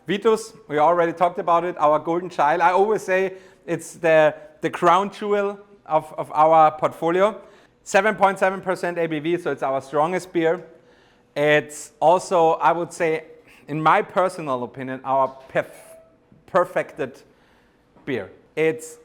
Vitus, we already talked about it, our golden child. I always say it's the crown jewel of our portfolio. 7.7% ABV, so it's our strongest beer. It's also, I would say, in my personal opinion, our perfected beer. It's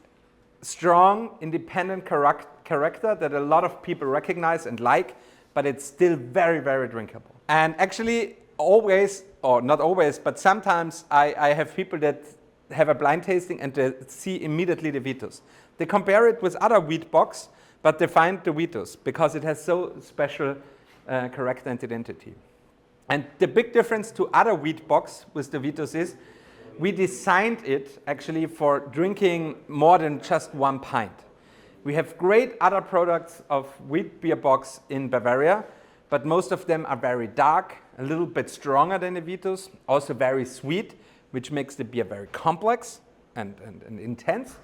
strong, independent character that a lot of people recognize and like, but it's still very, very drinkable. And actually, always, or not always, but sometimes I have people that have a blind tasting and they see immediately the Vitus. They compare it with other wheat box, but they find the Vitus because it has so special character and identity. And the big difference to other wheat box with the Vitus is we designed it actually for drinking more than just 1 pint. We have great other products of wheat beer box in Bavaria, but most of them are very dark, a little bit stronger than the Vitus, also very sweet, which makes the beer very complex and intense.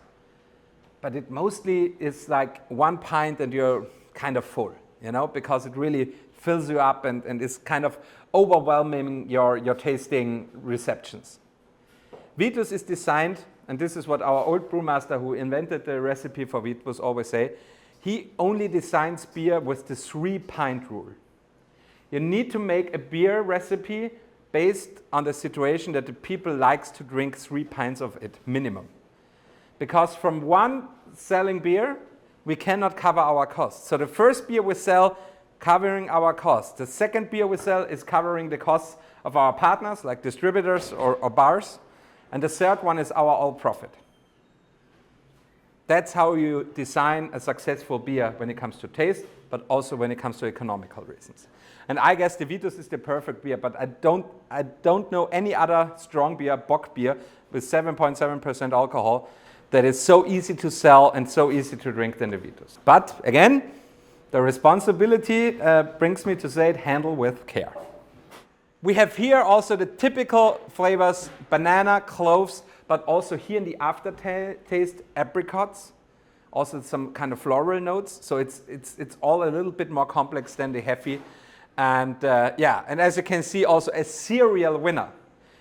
But it mostly is like 1 pint and you're kind of full, you know, because it really fills you up and is kind of overwhelming your tasting receptions. Vitus is designed, and this is what our old brewmaster who invented the recipe for Vitus always say, he only designs beer with the 3-pint rule. You need to make a beer recipe based on the situation that the people likes to drink 3 pints of it, minimum. Because from one selling beer, we cannot cover our costs. So the first beer we sell covering our costs. The second beer we sell is covering the costs of our partners, like distributors or bars. And the third one is our all profit. That's how you design a successful beer when it comes to taste, but also when it comes to economical reasons. And I guess the Vitus is the perfect beer, but I don't know any other strong beer, bock beer, with 7.7% alcohol that is so easy to sell and so easy to drink than the Vitus. But again, the responsibility brings me to say it, handle with care. We have here also the typical flavors, banana, cloves, but also here in the aftertaste, apricots, also some kind of floral notes. So it's all a little bit more complex than the Hefe. And yeah, and as you can see, also a serial winner.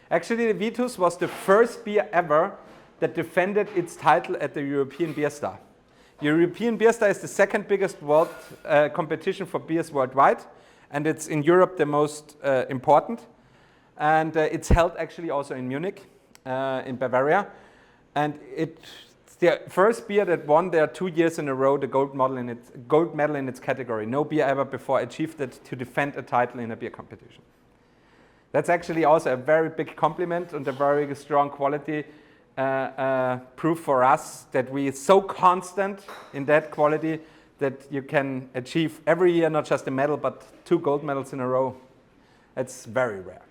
Actually, the Vitus was the first beer ever that defended its title at the European Beer Star. European Beer Star is the second biggest world competition for beers worldwide. And it's in Europe the most important. And it's held actually also in Munich, in Bavaria. And it's the first beer that won there 2 years in a row the gold medal in its category. No beer ever before achieved it to defend a title in a beer competition. That's actually also a very big compliment and a very strong quality proof for us that we are so constant in that quality that you can achieve every year, not just a medal, but 2 gold medals in a row. It's very rare.